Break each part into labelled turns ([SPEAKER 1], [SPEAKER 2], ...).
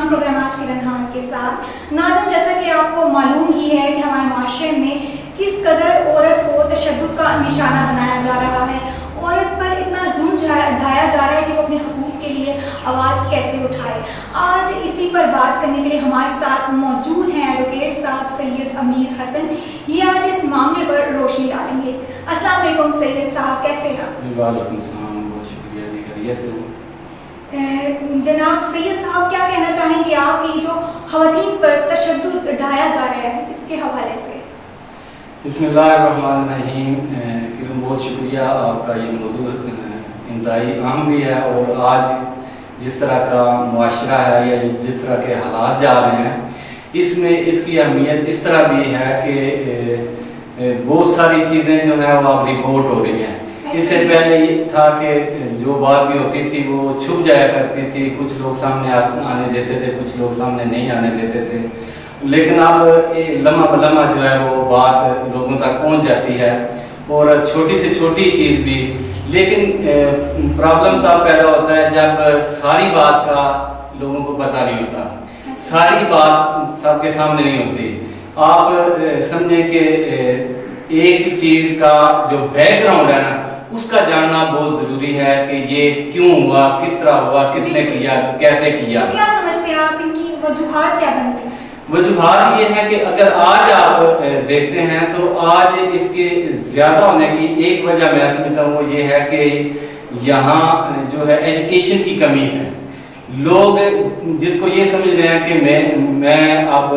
[SPEAKER 1] ناظرین پروگرام آج کے رنگان کے ساتھ ناظرین، جیسا کہ آپ کو معلوم ہی ہے کہ ہمارے معاشرے میں کس قدر عورت کو تشدد کا نشانہ بنایا جا رہا ہے، عورت پر اتنا ظلم ڈھایا جا رہا ہے کہ وہ اپنے حقوق کے لیے آواز کیسے اٹھائے۔ آج اسی پر بات کرنے کے لیے ہمارے ساتھ موجود ہیں ایڈوکیٹ صاحب سید امیر حسن، یہ آج اس معاملے پر روشنی ڈالیں گے۔ السلام علیکم سید صاحب، کیسے ہیں؟
[SPEAKER 2] وعلیکم السلام، بہت شکریہ جی، خیریت سے ہوں۔
[SPEAKER 1] جناب سید صاحب، کیا کہنا چاہیں گے آپ کی جو خواتین پر تشدد ڈھایا جا رہا ہے اس کے حوالے سے؟
[SPEAKER 2] بسم اللہ الرحمن الرحیم۔ بہت شکریہ، آپ کا یہ موضوع انتہائی اہم بھی ہے، اور آج جس طرح کا معاشرہ ہے یا جس طرح کے حالات جا رہے ہیں، اس میں اس کی اہمیت اس طرح بھی ہے کہ بہت ساری چیزیں جو ہیں وہ اب رپورٹ ہو رہی ہیں۔ اس سے پہلے یہ تھا کہ جو بات بھی ہوتی تھی وہ چھپ جایا کرتی تھی، کچھ لوگ سامنے آنے دیتے تھے، کچھ لوگ سامنے نہیں آنے دیتے تھے، لیکن اب لمحہ بلمحہ جو ہے وہ بات لوگوں تک پہنچ جاتی ہے، اور چھوٹی سے چھوٹی چیز بھی۔ لیکن پرابلم تب پیدا ہوتا ہے جب ساری بات کا لوگوں کو پتہ نہیں ہوتا، ساری بات سب کے سامنے نہیں ہوتی۔ آپ سمجھیں کہ ایک چیز کا جو بیک گراؤنڈ ہے نا، اس کا جاننا بہت ضروری ہے کہ یہ کیوں ہوا، کس طرح ہوا، کس نے کیا، کیسے کیا۔
[SPEAKER 1] تو کیا سمجھتے ہیں آپ، ان کی وجوہات کیا بنتی ہیں؟
[SPEAKER 2] وجوہات یہ ہے کہ اگر آج آپ دیکھتے ہیں تو آج اس کے زیادہ ہونے کی ایک وجہ میں سمجھتا ہوں وہ یہ ہے کہ یہاں جو ہے ایجوکیشن کی کمی ہے۔ لوگ جس کو یہ سمجھ رہے ہیں کہ میں اب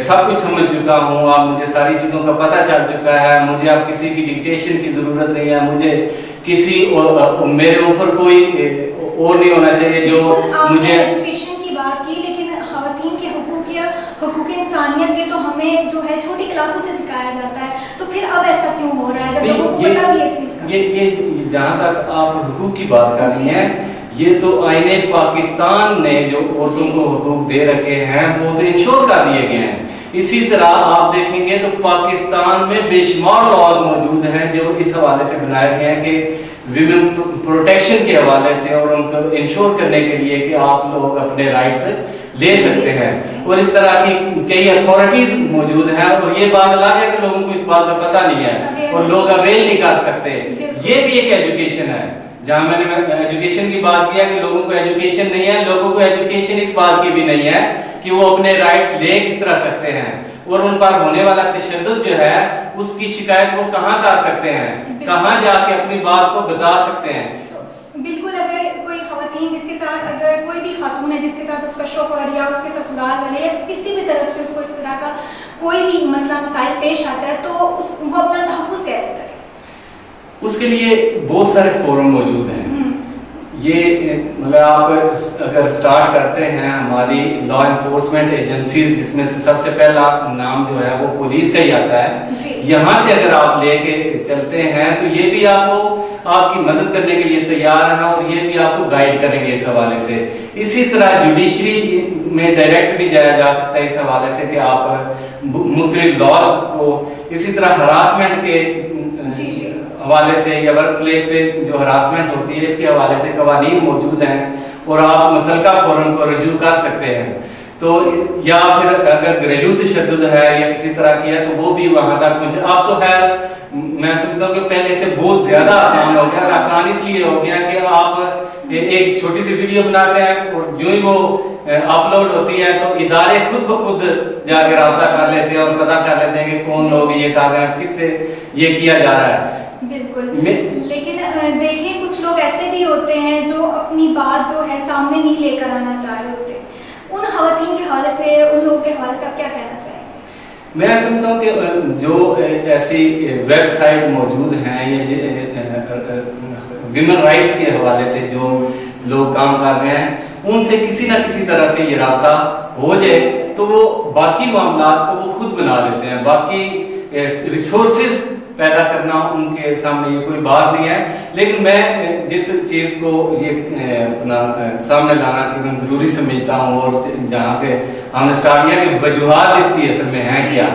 [SPEAKER 2] سب کچھ سمجھ چکا ہوں، اب مجھے ساری چیزوں کا پتہ چل چکا ہے، مجھے اب کسی کی ڈکٹیشن کی ضرورت نہیں ہے، مجھے کسی میرے اوپر کوئی اور نہیں ہونا چاہیے جو مجھے۔
[SPEAKER 1] ایجوکیشن کی بات کی، لیکن خواتین کے حقوق یا حقوق انسانیت یہ تو ہمیں جو ہے چھوٹی کلاسوں سے سکھایا جاتا ہے، تو پھر اب ایسا کیوں ہو رہا ہے جب لوگوں کو پتہ بھی ہے اس چیز کا؟
[SPEAKER 2] یہ جہاں تک آپ حقوق کی بات کر رہی ہیں، یہ تو آئین پاکستان نے جو عورتوں کو حقوق دے رکھے ہیں وہ تو انشور کر دیے گئے ہیں۔ اسی طرح آپ دیکھیں گے تو پاکستان میں بے شمار لاز موجود ہیں جو اس حوالے سے بنائے گئے ہیں کہ ویمن پروٹیکشن کے حوالے سے، اور ان کو انشور کرنے کے لیے کہ آپ لوگ اپنے رائٹس لے سکتے ہیں، اور اس طرح کی کئی اتھارٹیز موجود ہیں۔ اور یہ بات الگ ہے کہ لوگوں کو اس بات کا پتہ نہیں ہے اور لوگ اویل نہیں کر سکتے۔ یہ بھی ایک ایجوکیشن ہے، جہاں میں نے ایجوکیشن کی بات کیا کہ لوگوں کو ایجوکیشن نہیں ہے، لوگوں کو ایجوکیشن اس بات کی بھی نہیں ہے کہ وہ اپنے رائٹس لے کس طرح سکتے ہیں، اور ان پر ہونے والا تشدد جو ہے اس کی شکایت وہ کہاں کر سکتے ہیں، کہاں جا کے اپنی بات کو بتا سکتے ہیں۔
[SPEAKER 1] بالکل، اگر کوئی خواتین جس کے ساتھ، اگر کوئی بھی خاتون ہے جس کے ساتھ اس کا شوہر یا اس کے سسرال والے یا کسی بھی طرف سے اس کو اس طرح کا کوئی بھی مسئلہ مسائل پیش آتا ہے تو وہ اپنا تحفظ کیسے کرے؟
[SPEAKER 2] اس کے لیے بہت سارے فورم موجود ہیں۔ یہ مطلب آپ اگر سٹارٹ کرتے ہیں ہماری لا انفورسمنٹ ایجنسیز، جس میں سے سب سے پہلا نام جو ہے وہ پولیس کا ہی آتا ہے، یہاں سے اگر آپ لے کے چلتے ہیں تو یہ بھی آپ کو آپ کی مدد کرنے کے لیے تیار ہیں، اور یہ بھی آپ کو گائیڈ کریں گے اس حوالے سے۔ اسی طرح جوڈیشری میں ڈائریکٹ بھی جایا جا سکتا ہے اس حوالے سے کہ آپ مختلف لاز کو، اسی طرح ہراسمنٹ کے حوالے سے یا ورک پلیس پہ جو ہراسمنٹ ہوتی ہے اس کے حوالے سے قوانین موجود ہیں، اور آپ متعلقہ فورم کو رجوع کر سکتے ہیں۔ تو یا پھر اگر گھریلو تشدد ہے یا کسی طرح کی ہے تو وہ بھی وہاں تک پہنچے۔ اب تو خیر میں سمجھتا ہوں کہ پہلے سے بہت زیادہ آسان ہو گیا، آسان اس لیے ہو گیا کہ آپ ایک چھوٹی سی ویڈیو بناتے ہیں اور جو ہی وہ اپلوڈ ہوتی ہے تو ادارے خود بخود جا کے رابطہ کر لیتے ہیں اور پتہ کر لیتے ہیں کہ کون لوگ یہ کر رہے ہیں، کس سے یہ کیا جا رہا ہے۔
[SPEAKER 1] بالکل، لیکن دیکھیں کچھ لوگ ایسے بھی ہوتے ہیں جو اپنی بات جو ہے سامنے نہیں لے کر آنا چاہ رہے ہوتے، ان خواتین کے حوالے سے، ان لوگوں کے حوالے سے آپ کیا کہنا چاہیں گے؟
[SPEAKER 2] میں سمجھتا ہوں کہ جو ایسی ویب سائٹ موجود ہیں یا ویمن رائٹس کے حوالے سے جو لوگ کام کر رہے ہیں، ان سے کسی نہ کسی طرح سے یہ رابطہ ہو جائے تو وہ باقی معاملات کو وہ خود بنا لیتے ہیں۔ باقی ریسورسز پیدا کرنا ان کے سامنے یہ کوئی بات نہیں ہے، لیکن میں جس چیز کو یہ اپنا سامنے لانا کہ میں ضروری سمجھتا ہوں، اور جہاں سے ہم نے سٹارٹ کیا کہ وجوہات اس کی اصل میں ہیں کیا،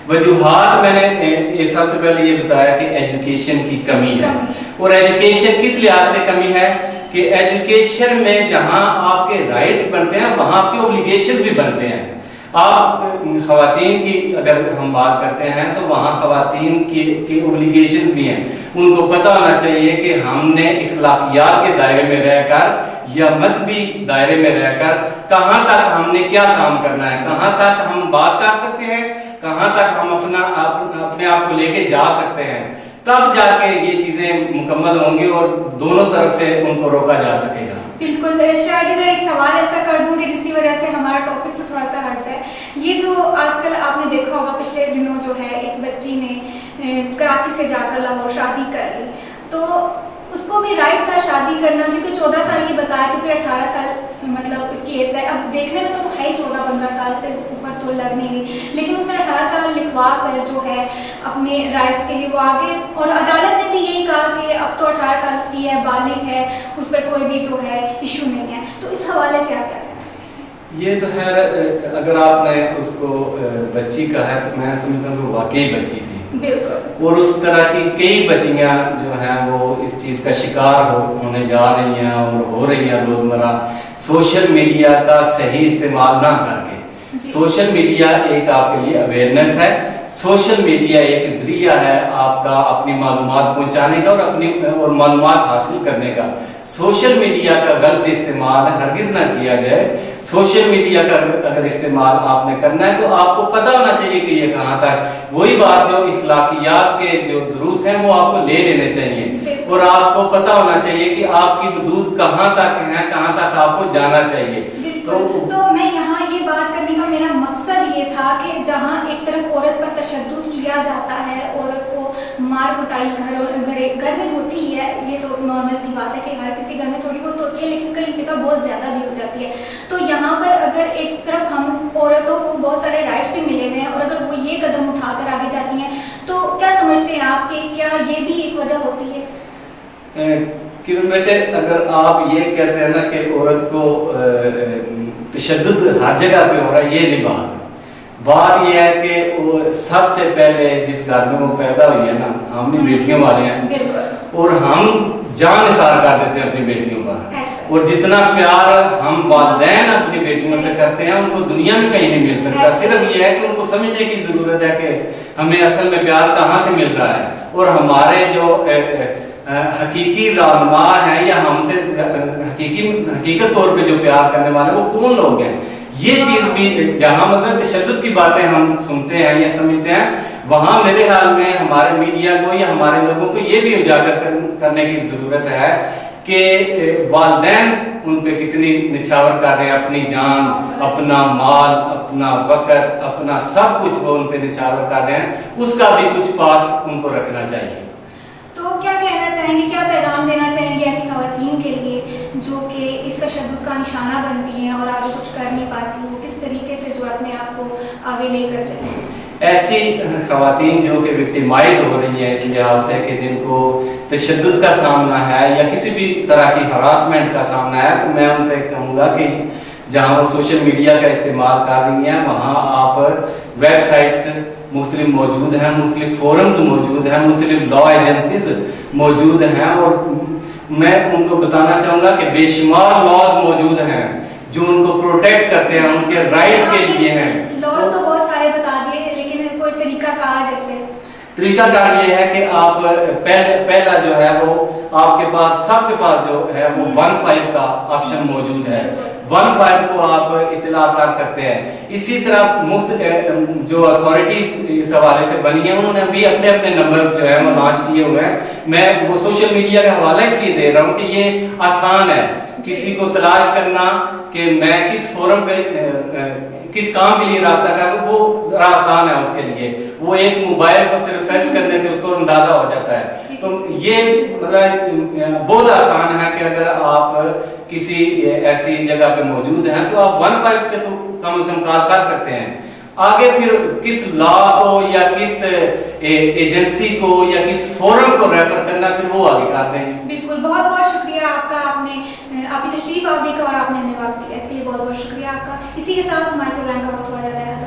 [SPEAKER 2] وجوہات میں نے سب سے پہلے یہ بتایا کہ ایجوکیشن کی کمی ہے، اور ایجوکیشن کس لحاظ سے کمی ہے؟ کہ ایجوکیشن میں جہاں آپ کے رائٹس بنتے ہیں وہاں آپ کے اوبلیگیشنز بھی بنتے ہیں. آپ خواتین کی اگر ہم بات کرتے ہیں تو وہاں خواتین کی اوبلیگیشنز بھی ہیں. ان کو پتہ ہونا چاہیے کہ ہم نے اخلاقیات کے دائرے میں رہ کر یا مذہبی دائرے میں رہ کر کہاں تک ہم نے کیا کام کرنا ہے, کہاں تک ہم بات کر سکتے ہیں, کہاں تک ہم اپنے آپ کو لے کے جا سکتے ہیں. تب جا کے یہ چیزیں مکمل ہوں گی اور دونوں طرف سے ان کو روکا جا سکے گا.
[SPEAKER 1] بالکل. شاید ادھر ایک سوال ایسا کر دوں کہ جس کی وجہ سے ہمارا ٹاپک سے تھوڑا سا ہٹ جائے. یہ جو آج کل آپ نے دیکھا ہوگا پچھلے دنوں جو ہے ایک بچی نے کراچی سے جا کر لاہور شادی کر لی, تو اس کو بھی رائٹ تھا شادی کرنا کیونکہ 14 سال کی بتایا تھا, پھر 18 سال مطلب اس کی ایج ہے. اب دیکھنے میں تو وہ ہے ہی 14-15 سال سے اوپر تو لگ نہیں رہی, لیکن اس نے 18 سال لکھوا کر جو ہے اپنے رائٹس کے لیے وہ آگے, اور عدالت نے بھی یہی کہا کہ اب تو 18 سال کی ہے, بالغ ہے, اس پر کوئی بھی جو ہے ایشو نہیں ہے. تو اس حوالے سے آپ کیا کہتے ہیں؟
[SPEAKER 2] یہ تو خیر اگر آپ نے اس کو بچی کہا ہے تو میں سمجھتا ہوں کہ واقعی بچی تھی.
[SPEAKER 1] بالکل.
[SPEAKER 2] اور اس طرح کی کئی بچیاں جو ہیں وہ اس چیز کا شکار ہونے جا رہی ہیں اور ہو رہی ہیں روزمرہ سوشل میڈیا کا صحیح استعمال نہ کر کے. سوشل میڈیا ایک آپ کے لیے اویئرنیس ہے, سوشل میڈیا ایک ذریعہ ہے آپ کا اپنی معلومات پہنچانے کا اور معلومات حاصل کرنے کا. سوشل میڈیا کا غلط استعمال ہرگز نہ کیا جائے. سوشل میڈیا کا اگر استعمال آپ نے کرنا ہے تو آپ کو پتہ ہونا چاہیے کہ یہ کہاں تک, وہی بات جو اخلاقیات کے جو دروس ہیں وہ آپ کو لے لینے چاہیے, اور آپ کو پتہ ہونا چاہیے کہ آپ کی حدود کہاں تک ہیں, کہاں تک آپ کو جانا چاہیے.
[SPEAKER 1] تو میں یہاں یہ بات کرنے کا میرا مقصد یہ تھا کہ جہاں ایک طرف عورت پر تشدد کیا جاتا ہے, عورت کو مار کٹائی گھر میں ہوتی ہے, یہ تو نارمل سی بات ہے کہ ہر کسی گھر میں تھوڑی بہت ہوتی ہے, لیکن کئی جگہ بہت زیادہ بھی ہو جاتی ہے. تو یہاں پر اگر ایک طرف ہم عورتوں کو بہت سارے رائٹس بھی ملے ہوئے ہیں اور اگر وہ یہ قدم اٹھا کر آگے جاتی ہیں تو کیا سمجھتے ہیں آپ کہ کیا یہ بھی ایک وجہ ہوتی ہے؟
[SPEAKER 2] کرن بیٹے, اگر آپ یہ کہتے ہیں نا کہ عورت کو تشدد ہر جگہ پہ ہو رہا ہے, یہ نہیں بات. بات یہ ہے کہ وہ سب سے پہلے جس گھر میں وہ پیدا ہوئی ہے نا, ہم بھی بیٹیوں والے ہیں اور ہم جان نثار کر دیتے ہیں اپنی بیٹیوں پر, اور جتنا پیار ہم والدین اپنی بیٹیوں سے کرتے ہیں ان کو دنیا میں کہیں نہیں مل سکتا. صرف یہ ہے کہ ان کو سمجھنے کی ضرورت ہے کہ ہمیں اصل میں پیار کہاں سے مل رہا ہے, اور ہمارے جو حقیقی رہنما ہیں یا ہم سے حقیقت طور پہ جو پیار کرنے والے وہ کون لوگ ہیں. یہ چیز بھی جہاں مطلب تشدد کی باتیں ہم سنتے ہیں یا سمجھتے ہیں, وہاں میرے خیال میں ہمارے میڈیا کو یا ہمارے لوگوں کو یہ بھی اجاگر کرنے کی ضرورت ہے کہ والدین ان پہ کتنی نچھاور کر رہے ہیں, اپنی جان, اپنا مال, اپنا وقت, اپنا سب کچھ وہ ان پہ نچھاور کر رہے ہیں, اس کا بھی کچھ پاس ان کو رکھنا چاہیے.
[SPEAKER 1] تو کیا کہنا چاہیں گے, کیا پیغام دینا چاہیں گے ایسی خواتین کے لیے جو کہ اس تشدد کا نشانہ بنتی ہیں اور آگے کچھ کر نہیں پاتی, وہ کس طریقے سے جو اپنے آپ کو آگے لے کر چلیں؟
[SPEAKER 2] ایسی خواتین جو کہ وکٹیمائز ہو رہی ہیں اس لحاظ سے کہ جن کو تشدد کا سامنا ہے یا کسی بھی طرح کی ہراسمنٹ کا سامنا ہے, تو میں ان سے کہوں گا کہ جہاں وہ سوشل میڈیا کا استعمال کر رہی ہیں وہاں آپ ویب سائٹس مختلف موجود ہیں, مختلف فورمز موجود ہیں, مختلف لا ایجنسیز موجود ہیں, اور میں ان کو بتانا چاہوں گا کہ بے شمار لاز موجود ہیں جو ان کو پروٹیکٹ کرتے ہیں, ان کے رائٹس کے لیے ہیں.
[SPEAKER 1] لاز تو بہت سارے بتا دیے, لیکن کوئی طریقہ کار جیسے
[SPEAKER 2] طریقہ کار یہ ہے کہ آپ پہلا جو ہے وہ آپ کے پاس سب کے پاس جو ہے وہ 1-5 کا آپشن موجود ہے. 1-5 کو آپ اطلاع کر سکتے ہیں. اسی طرح جو اتھارٹیز اس حوالے سے بنی ہیں انہوں نے بھی اپنے اپنے نمبرز جو ہیں وہ لانچ کیے ہوئے ہیں. میں وہ سوشل میڈیا کا حوالہ اس لیے دے رہا ہوں کہ یہ آسان ہے کسی کو تلاش کرنا کہ میں کس فورم پہ کس کام کے لیے رابطہ کر, وہ ذرا آسان ہے اس کے لیے. وہ ایک موبائل کو صرف سرچ کرنے سے اس کو اندازہ ہو جاتا ہے. تو یہ مطلب بہت آسان ہے کہ اگر آپ کسی ایسی جگہ پہ موجود ہیں تو آپ 1-5 کے تو کم از کم کال کر سکتے ہیں. آگے پھر کس لا کو یا کس ایجنسی کو یا کس فورم کو ریفر کرنا پھر وہ آگے کر دیں.
[SPEAKER 1] بالکل, بہت بہت شکریہ آپ کا, آپ کی تشریف آوری کا اور آپ نے ہمیں وقت دیا, اس کے لیے بہت بہت شکریہ آپ کا. اسی کے ساتھ ہمارے پروگرام کا وقت ہوا جاتا ہے.